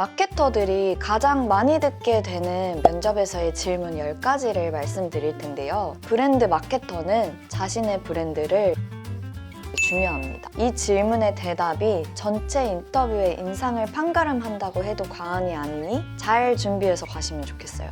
마케터들이 가장 많이 듣게 되는 면접에서의 질문 10가지를 말씀드릴 텐데요. 브랜드 마케터는 자신의 브랜드를 중요합니다. 이 질문의 대답이 전체 인터뷰의 인상을 판가름한다고 해도 과언이 아니니 잘 준비해서 가시면 좋겠어요.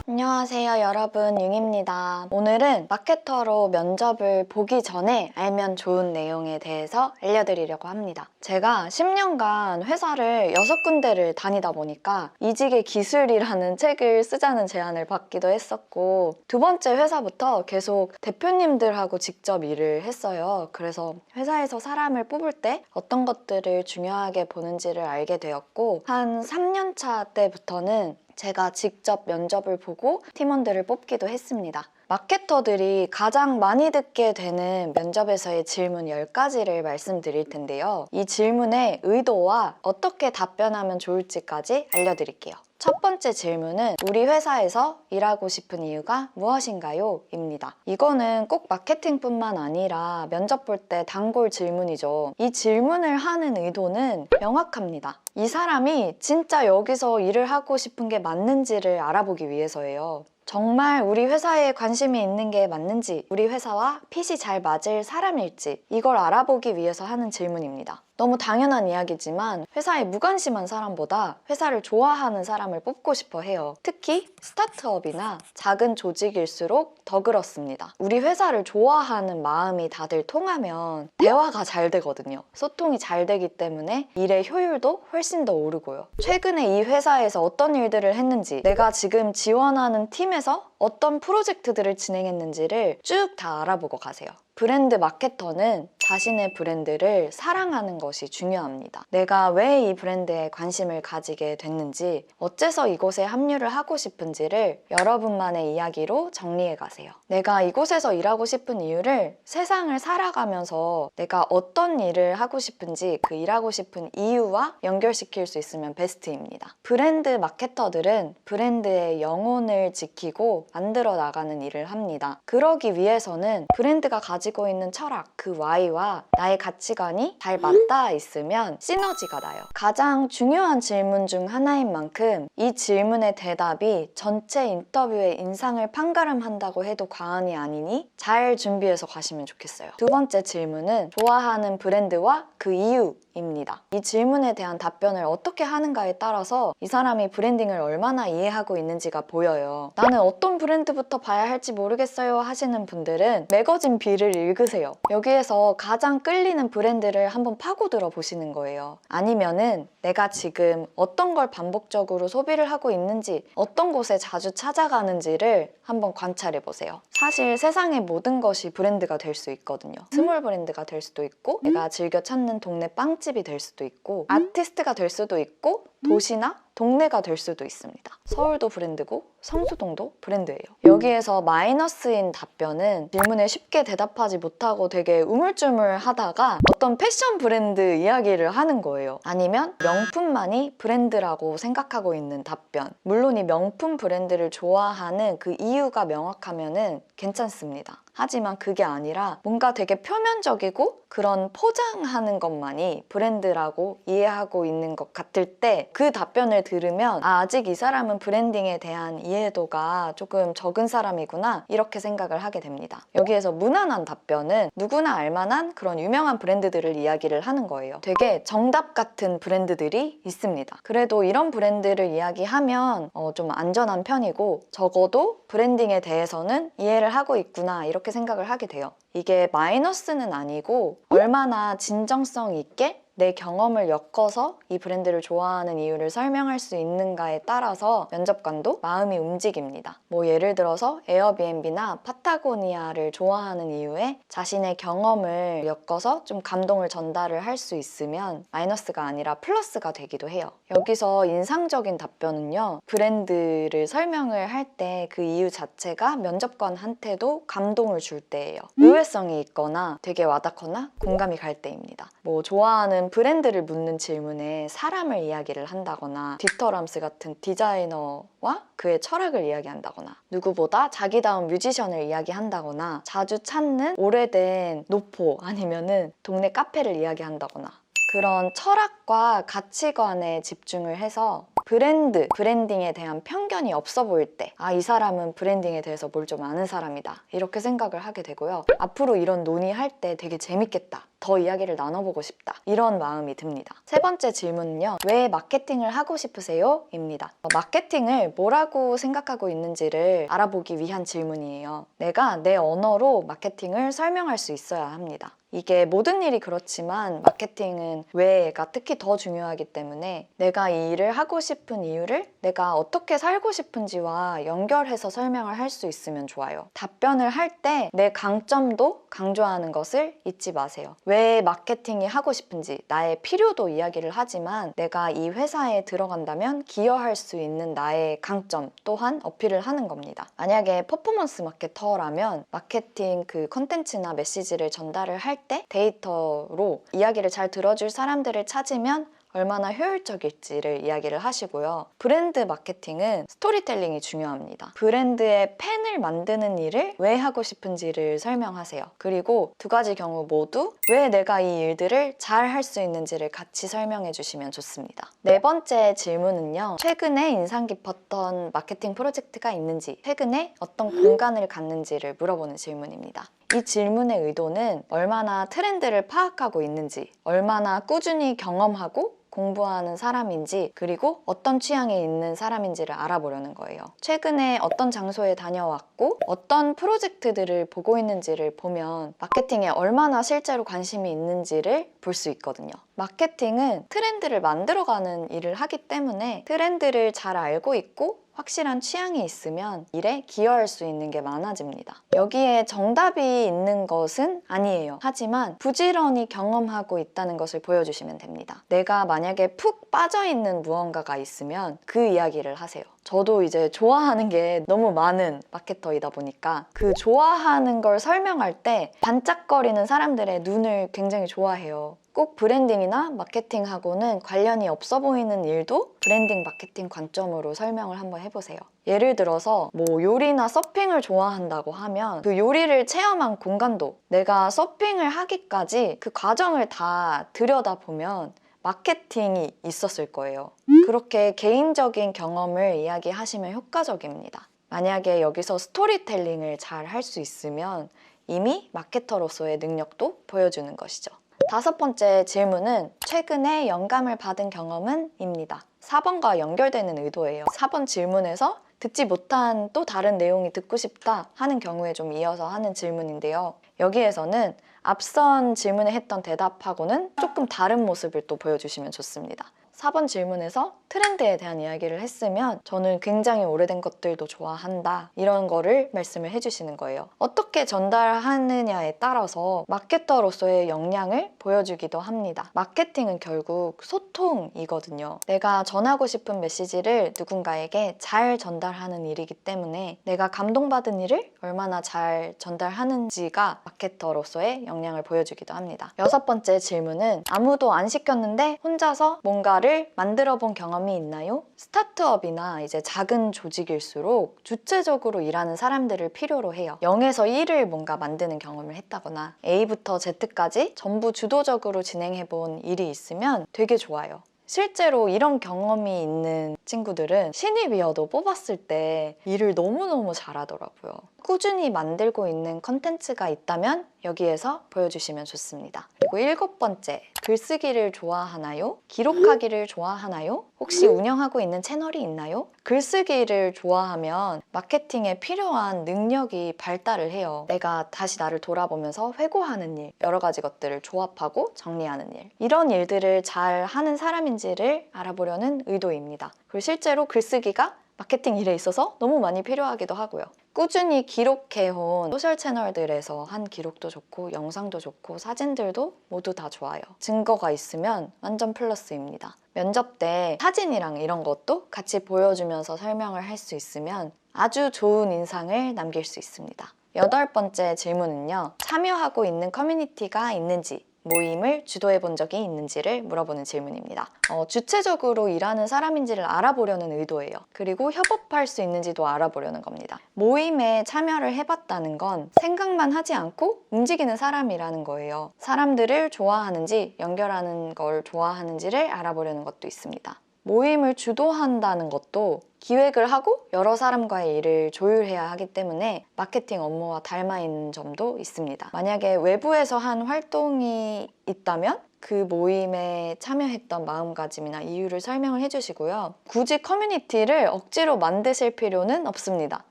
안녕하세요 여러분, 융입니다. 오늘은 마케터로 면접을 보기 전에 알면 좋은 내용에 대해서 알려드리려고 합니다. 제가 10년간 회사를 6군데를 다니다 보니까 이직의 기술이라는 책을 쓰자는 제안을 받기도 했었고, 두 번째 회사부터 계속 대표님들하고 직접 일을 했어요. 그래서 회사에서 사람을 뽑을 때 어떤 것들을 중요하게 보는지를 알게 되었고, 한 3년차 때부터는 제가 직접 면접을 보고 팀원들을 뽑기도 했습니다. 마케터들이 가장 많이 듣게 되는 면접에서의 질문 10가지를 말씀드릴 텐데요. 이 질문의 의도와 어떻게 답변하면 좋을지까지 알려드릴게요. 첫 번째 질문은 우리 회사에서 일하고 싶은 이유가 무엇인가요? 입니다. 이거는 꼭 마케팅뿐만 아니라 면접 볼 때 단골 질문이죠. 이 질문을 하는 의도는 명확합니다. 이 사람이 진짜 여기서 일을 하고 싶은 게 맞는지를 알아보기 위해서예요. 정말 우리 회사에 관심이 있는 게 맞는지, 우리 회사와 핏이 잘 맞을 사람일지, 이걸 알아보기 위해서 하는 질문입니다. 너무 당연한 이야기지만 회사에 무관심한 사람보다 회사를 좋아하는 사람을 뽑고 싶어 해요. 특히 스타트업이나 작은 조직일수록 더 그렇습니다. 우리 회사를 좋아하는 마음이 다들 통하면 대화가 잘 되거든요. 소통이 잘 되기 때문에 일의 효율도 훨씬 더 오르고요. 최근에 이 회사에서 어떤 일들을 했는지, 내가 지금 지원하는 팀에서 어떤 프로젝트들을 진행했는지를 쭉 다 알아보고 가세요. 브랜드 마케터는 자신의 브랜드를 사랑하는 것이 중요합니다. 내가 왜 이 브랜드에 관심을 가지게 됐는지, 어째서 이곳에 합류를 하고 싶은지를 여러분만의 이야기로 정리해 가세요. 내가 이곳에서 일하고 싶은 이유를 세상을 살아가면서 내가 어떤 일을 하고 싶은지 그 일하고 싶은 이유와 연결시킬 수 있으면 베스트입니다. 브랜드 마케터들은 브랜드의 영혼을 지키고 만들어 나가는 일을 합니다. 그러기 위해서는 브랜드가 가지고 있는 철학, 그 Y와 나의 가치관이 잘 맞닿아 있으면 시너지가 나요. 가장 중요한 질문 중 하나인 만큼 이 질문의 대답이 전체 인터뷰의 인상을 판가름한다고 해도 과언이 아니니 잘 준비해서 가시면 좋겠어요. 두 번째 질문은 좋아하는 브랜드와 그 이유입니다. 이 질문에 대한 답변을 어떻게 하는가에 따라서 이 사람이 브랜딩을 얼마나 이해하고 있는지가 보여요. 나는 어떤 브랜드부터 봐야 할지 모르겠어요 하시는 분들은 매거진 B를 읽으세요. 여기에서 가장 끌리는 브랜드를 한번 파고들어 보시는 거예요. 아니면은 내가 지금 어떤 걸 반복적으로 소비를 하고 있는지, 어떤 곳에 자주 찾아가는지를 한번 관찰해 보세요. 사실 세상의 모든 것이 브랜드가 될 수 있거든요. 스몰 브랜드가 될 수도 있고, 내가 즐겨 찾는 동네 빵집이 될 수도 있고, 아티스트가 될 수도 있고, 도시나 동네가 될 수도 있습니다. 서울도 브랜드고 성수동도 브랜드예요. 여기에서 마이너스인 답변은 질문에 쉽게 대답하지 못하고 되게 우물쭈물 하다가 어떤 패션 브랜드 이야기를 하는 거예요. 아니면 명품만이 브랜드라고 생각하고 있는 답변. 물론 이 명품 브랜드를 좋아하는 그 이유가 명확하면은 괜찮습니다. 하지만 그게 아니라 뭔가 되게 표면적이고 그런 포장하는 것만이 브랜드라고 이해하고 있는 것 같을 때 그 답변을 들으면 아직 이 사람은 브랜딩에 대한 이해도가 조금 적은 사람이구나, 이렇게 생각을 하게 됩니다. 여기에서 무난한 답변은 누구나 알만한 그런 유명한 브랜드들을 이야기를 하는 거예요. 되게 정답 같은 브랜드들이 있습니다. 그래도 이런 브랜드를 이야기하면 좀 안전한 편이고, 적어도 브랜딩에 대해서는 이해를 하고 있구나, 이렇게 생각을 하게 돼요. 이게 마이너스는 아니고 얼마나 진정성 있게 내 경험을 엮어서 이 브랜드를 좋아하는 이유를 설명할 수 있는가에 따라서 면접관도 마음이 움직입니다. 뭐 예를 들어서 에어비앤비나 파타고니아를 좋아하는 이유에 자신의 경험을 엮어서 좀 감동을 전달을 할 수 있으면 마이너스가 아니라 플러스가 되기도 해요. 여기서 인상적인 답변은요, 브랜드를 설명을 할 때 그 이유 자체가 면접관한테도 감동을 줄 때예요. 의외성이 있거나 되게 와닿거나 공감이 갈 때입니다. 뭐 좋아하는 브랜드를 묻는 질문에 사람을 이야기를 한다거나, 디터 람스 같은 디자이너와 그의 철학을 이야기한다거나, 누구보다 자기다운 뮤지션을 이야기한다거나, 자주 찾는 오래된 노포 아니면은 동네 카페를 이야기한다거나, 그런 철학과 가치관에 집중을 해서 브랜딩에 대한 편견이 없어 보일 때, 아, 이 사람은 브랜딩에 대해서 뭘 좀 아는 사람이다, 이렇게 생각을 하게 되고요. 앞으로 이런 논의할 때 되게 재밌겠다, 더 이야기를 나눠보고 싶다, 이런 마음이 듭니다. 세 번째 질문은요, 왜 마케팅을 하고 싶으세요? 입니다. 마케팅을 뭐라고 생각하고 있는지를 알아보기 위한 질문이에요. 내가 내 언어로 마케팅을 설명할 수 있어야 합니다. 이게 모든 일이 그렇지만 마케팅은 왜가 특히 더 중요하기 때문에 내가 이 일을 하고 싶은 이유를 내가 어떻게 살고 싶은지와 연결해서 설명을 할 수 있으면 좋아요. 답변을 할 때 내 강점도 강조하는 것을 잊지 마세요. 왜 마케팅이 하고 싶은지, 나의 필요도 이야기를 하지만 내가 이 회사에 들어간다면 기여할 수 있는 나의 강점 또한 어필을 하는 겁니다. 만약에 퍼포먼스 마케터라면 마케팅 그 컨텐츠나 메시지를 전달을 할 때 데이터로 이야기를 잘 들어줄 사람들을 찾으면 얼마나 효율적일지를 이야기를 하시고요. 브랜드 마케팅은 스토리텔링이 중요합니다. 브랜드의 팬을 만드는 일을 왜 하고 싶은지를 설명하세요. 그리고 두 가지 경우 모두 왜 내가 이 일들을 잘 할 수 있는지를 같이 설명해 주시면 좋습니다. 네 번째 질문은요, 최근에 인상 깊었던 마케팅 프로젝트가 있는지, 최근에 어떤 공간을 갔는지를 물어보는 질문입니다. 이 질문의 의도는 얼마나 트렌드를 파악하고 있는지, 얼마나 꾸준히 경험하고 공부하는 사람인지, 그리고 어떤 취향에 있는 사람인지를 알아보려는 거예요. 최근에 어떤 장소에 다녀왔고 어떤 프로젝트들을 보고 있는지를 보면 마케팅에 얼마나 실제로 관심이 있는지를 볼 수 있거든요. 마케팅은 트렌드를 만들어가는 일을 하기 때문에 트렌드를 잘 알고 있고 확실한 취향이 있으면 일에 기여할 수 있는 게 많아집니다. 여기에 정답이 있는 것은 아니에요. 하지만 부지런히 경험하고 있다는 것을 보여주시면 됩니다. 내가 만약에 푹 빠져있는 무언가가 있으면 그 이야기를 하세요. 저도 이제 좋아하는 게 너무 많은 마케터이다 보니까 그 좋아하는 걸 설명할 때 반짝거리는 사람들의 눈을 굉장히 좋아해요. 꼭 브랜딩이나 마케팅하고는 관련이 없어 보이는 일도 브랜딩 마케팅 관점으로 설명을 한번 해보세요. 예를 들어서 뭐 요리나 서핑을 좋아한다고 하면 그 요리를 체험한 공간도, 내가 서핑을 하기까지 그 과정을 다 들여다보면 마케팅이 있었을 거예요. 그렇게 개인적인 경험을 이야기하시면 효과적입니다. 만약에 여기서 스토리텔링을 잘 할 수 있으면 이미 마케터로서의 능력도 보여주는 것이죠. 다섯 번째 질문은 최근에 영감을 받은 경험은? 입니다. 4번과 연결되는 의도예요. 4번 질문에서 듣지 못한 또 다른 내용이 듣고 싶다 하는 경우에 좀 이어서 하는 질문인데요. 여기에서는 앞선 질문에 했던 대답하고는 조금 다른 모습을 또 보여주시면 좋습니다. 4번 질문에서 트렌드에 대한 이야기를 했으면 저는 굉장히 오래된 것들도 좋아한다, 이런 거를 말씀을 해주시는 거예요. 어떻게 전달하느냐에 따라서 마케터로서의 역량을 보여주기도 합니다. 마케팅은 결국 소통이거든요. 내가 전하고 싶은 메시지를 누군가에게 잘 전달하는 일이기 때문에 내가 감동받은 일을 얼마나 잘 전달하는지가 마케터로서의 역량을 보여주기도 합니다. 여섯 번째 질문은 아무도 안 시켰는데 혼자서 뭔가를 만들어 본 경험이 있나요? 스타트업이나 이제 작은 조직일수록 주체적으로 일하는 사람들을 필요로 해요. 0에서 1을 뭔가 만드는 경험을 했다거나 A부터 Z까지 전부 주도적으로 진행해 본 일이 있으면 되게 좋아요. 실제로 이런 경험이 있는 친구들은 신입이어도 뽑았을 때 일을 너무너무 잘하더라고요. 꾸준히 만들고 있는 컨텐츠가 있다면 여기에서 보여주시면 좋습니다. 그리고 7번째, 글쓰기를 좋아하나요? 기록하기를 좋아하나요? 혹시 운영하고 있는 채널이 있나요? 글쓰기를 좋아하면 마케팅에 필요한 능력이 발달을 해요. 내가 다시 나를 돌아보면서 회고하는 일, 여러 가지 것들을 조합하고 정리하는 일, 이런 일들을 잘 하는 사람인지를 알아보려는 의도입니다. 그리고 실제로 글쓰기가 마케팅 일에 있어서 너무 많이 필요하기도 하고요. 꾸준히 기록해온 소셜 채널들에서 한 기록도 좋고 영상도 좋고 사진들도 모두 다 좋아요. 증거가 있으면 완전 플러스입니다. 면접 때 사진이랑 이런 것도 같이 보여주면서 설명을 할 수 있으면 아주 좋은 인상을 남길 수 있습니다. 8번째 질문은요, 참여하고 있는 커뮤니티가 있는지 모임을 주도해 본 적이 있는지를 물어보는 질문입니다. 주체적으로 일하는 사람인지를 알아보려는 의도예요. 그리고 협업할 수 있는지도 알아보려는 겁니다. 모임에 참여를 해봤다는 건 생각만 하지 않고 움직이는 사람이라는 거예요. 사람들을 좋아하는지 연결하는 걸 좋아하는지를 알아보려는 것도 있습니다. 모임을 주도한다는 것도 기획을 하고 여러 사람과의 일을 조율해야 하기 때문에 마케팅 업무와 닮아 있는 점도 있습니다. 만약에 외부에서 한 활동이 있다면 그 모임에 참여했던 마음가짐이나 이유를 설명을 해주시고요. 굳이 커뮤니티를 억지로 만드실 필요는 없습니다.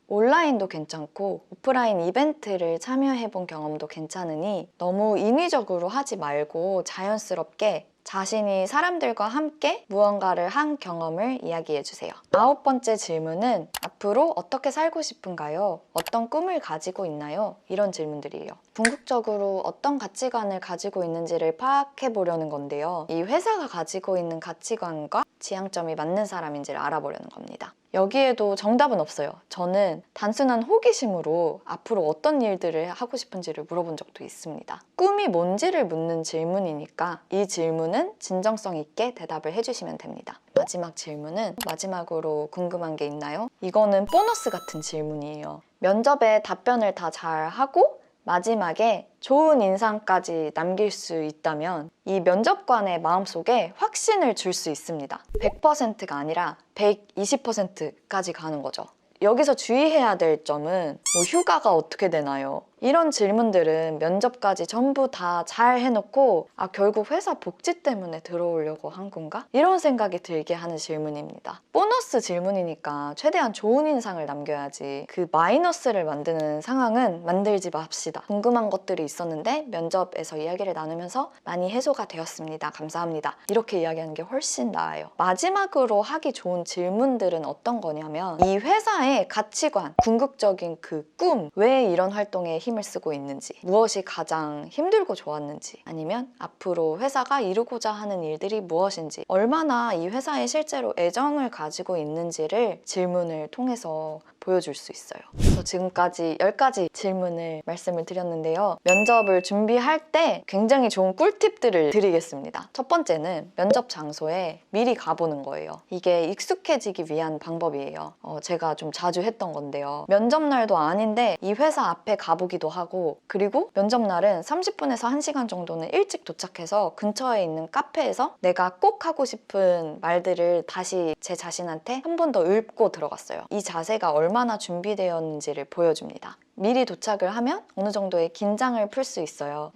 온라인도 괜찮고 오프라인 이벤트를 참여해본 경험도 괜찮으니 너무 인위적으로 하지 말고 자연스럽게 자신이 사람들과 함께 무언가를 한 경험을 이야기해주세요. 9번째 질문은 앞으로 어떻게 살고 싶은가요? 어떤 꿈을 가지고 있나요? 이런 질문들이에요. 궁극적으로 어떤 가치관을 가지고 있는지를 파악해 보려는 건데요. 이 회사가 가지고 있는 가치관과 지향점이 맞는 사람인지를 알아보려는 겁니다. 여기에도 정답은 없어요. 저는 단순한 호기심으로 앞으로 어떤 일들을 하고 싶은지를 물어본 적도 있습니다. 꿈이 뭔지를 묻는 질문이니까 이 질문은 진정성 있게 대답을 해주시면 됩니다. 마지막 질문은 마지막으로 궁금한 게 있나요? 이거는 보너스 같은 질문이에요. 면접에 답변을 다 잘하고 마지막에 좋은 인상까지 남길 수 있다면 이 면접관의 마음속에 확신을 줄 수 있습니다. 100%가 아니라 120%까지 가는 거죠. 여기서 주의해야 될 점은 휴가가 어떻게 되나요? 이런 질문들은 면접까지 전부 다 잘 해놓고 결국 회사 복지 때문에 들어오려고 한 건가? 이런 생각이 들게 하는 질문입니다. 보너스 질문이니까 최대한 좋은 인상을 남겨야지 그 마이너스를 만드는 상황은 만들지 맙시다. 궁금한 것들이 있었는데 면접에서 이야기를 나누면서 많이 해소가 되었습니다. 감사합니다. 이렇게 이야기하는 게 훨씬 나아요. 마지막으로 하기 좋은 질문들은 어떤 거냐면 이 회사의 가치관, 궁극적인 그 꿈, 왜 이런 활동에 힘을 쓰고 있는지, 무엇이 가장 힘들고 좋았는지, 아니면 앞으로 회사가 이루고자 하는 일들이 무엇인지, 얼마나 이 회사에 실제로 애정을 가지고 있는지를 질문을 통해서 보여줄 수 있어요. 그래서 지금까지 10가지 질문을 말씀을 드렸는데요. 면접을 준비할 때 굉장히 좋은 꿀팁들을 드리겠습니다. 첫 번째는 면접 장소에 미리 가보는 거예요. 이게 익숙해지기 위한 방법이에요. 제가 좀 자주 했던 건데요. 면접날도 아닌데 이 회사 앞에 가보기도 하고, 그리고 면접날은 30분에서 1시간 정도는 일찍 도착해서 근처에 있는 카페에서 내가 꼭 하고 싶은 말들을 다시 제 자신한테 한 번 더 읽고 들어갔어요. 이 자세가 얼마나 준비되었는지를 보여줍니다. 미리 도착을 하면 어느 정도의 긴장을 풀 수 있어요.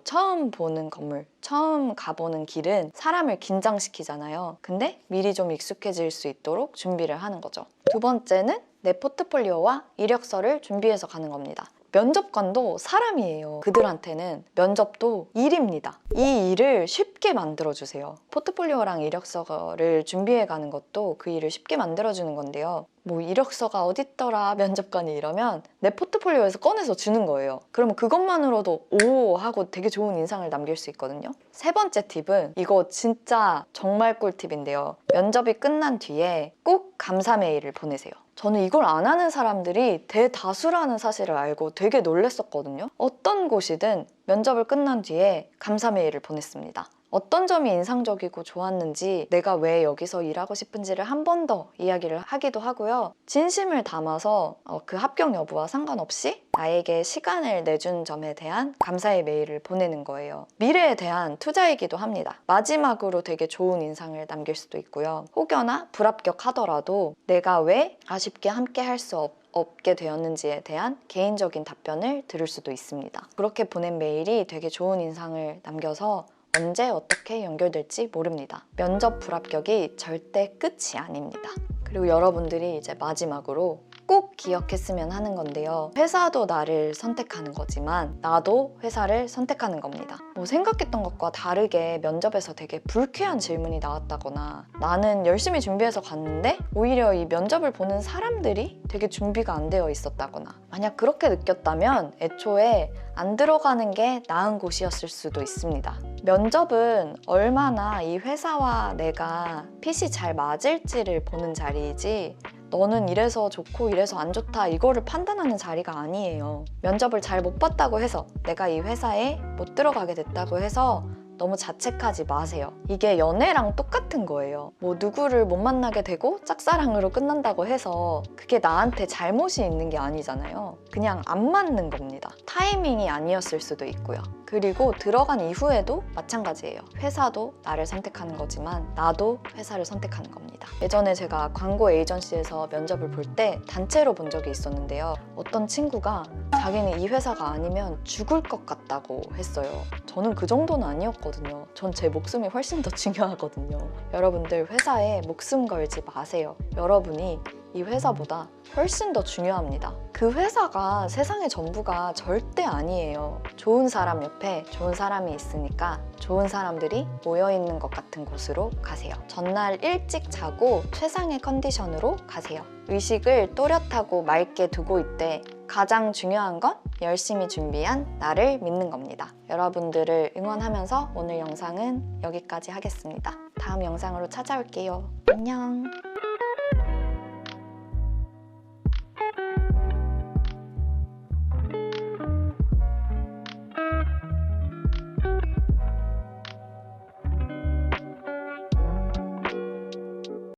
처음 보는 건물, 처음 가보는 길은 사람을 긴장시키잖아요. 근데 미리 좀 익숙해질 수 있도록 준비를 하는 거죠. 두 번째는 내 포트폴리오와 이력서를 준비해서 가는 겁니다. 면접관도 사람이에요. 그들한테는 면접도 일입니다. 이 일을 쉽게 만들어주세요. 포트폴리오랑 이력서를 준비해 가는 것도 그 일을 쉽게 만들어주는 건데요. 이력서가 어딨더라 면접관이 이러면 내 포트폴리오에서 꺼내서 주는 거예요. 그러면 그것만으로도 오 하고 되게 좋은 인상을 남길 수 있거든요. 세 번째 팁은 이거 진짜 정말 꿀팁인데요. 면접이 끝난 뒤에 꼭 감사 메일을 보내세요. 저는 이걸 안 하는 사람들이 대다수라는 사실을 알고 되게 놀랐었거든요. 어떤 곳이든 면접을 끝난 뒤에 감사 메일을 보냈습니다. 어떤 점이 인상적이고 좋았는지, 내가 왜 여기서 일하고 싶은지를 한 번 더 이야기를 하기도 하고요. 진심을 담아서 그 합격 여부와 상관없이 나에게 시간을 내준 점에 대한 감사의 메일을 보내는 거예요. 미래에 대한 투자이기도 합니다. 마지막으로 되게 좋은 인상을 남길 수도 있고요. 혹여나 불합격하더라도 내가 왜 아쉽게 함께 할 수 없게 되었는지에 대한 개인적인 답변을 들을 수도 있습니다. 그렇게 보낸 메일이 되게 좋은 인상을 남겨서 언제 어떻게 연결될지 모릅니다. 면접 불합격이 절대 끝이 아닙니다. 그리고 여러분들이 이제 마지막으로 꼭 기억했으면 하는 건데요. 회사도 나를 선택하는 거지만 나도 회사를 선택하는 겁니다. 생각했던 것과 다르게 면접에서 되게 불쾌한 질문이 나왔다거나, 나는 열심히 준비해서 갔는데 오히려 이 면접을 보는 사람들이 되게 준비가 안 되어 있었다거나, 만약 그렇게 느꼈다면 애초에 안 들어가는 게 나은 곳이었을 수도 있습니다. 면접은 얼마나 이 회사와 내가 핏이 잘 맞을지를 보는 자리이지 너는 이래서 좋고 이래서 안 좋다 이거를 판단하는 자리가 아니에요. 면접을 잘 못 봤다고 해서 내가 이 회사에 못 들어가게 됐다고 해서 너무 자책하지 마세요. 이게 연애랑 똑같은 거예요. 뭐 누구를 못 만나게 되고 짝사랑으로 끝난다고 해서 그게 나한테 잘못이 있는 게 아니잖아요. 그냥 안 맞는 겁니다. 타이밍이 아니었을 수도 있고요. 그리고 들어간 이후에도 마찬가지예요. 회사도 나를 선택하는 거지만 나도 회사를 선택하는 겁니다. 예전에 제가 광고 에이전시에서 면접을 볼 때 단체로 본 적이 있었는데요. 어떤 친구가 자기는 이 회사가 아니면 죽을 것 같다고 했어요. 저는 그 정도는 아니었거든요. 전 제 목숨이 훨씬 더 중요하거든요. 여러분들 회사에 목숨 걸지 마세요. 여러분이 이 회사보다 훨씬 더 중요합니다. 그 회사가 세상의 전부가 절대 아니에요. 좋은 사람 옆에 좋은 사람이 있으니까 좋은 사람들이 모여있는 것 같은 곳으로 가세요. 전날 일찍 자고 최상의 컨디션으로 가세요. 의식을 또렷하고 맑게 두고 있되 가장 중요한 건 열심히 준비한 나를 믿는 겁니다. 여러분들을 응원하면서 오늘 영상은 여기까지 하겠습니다. 다음 영상으로 찾아올게요. 안녕.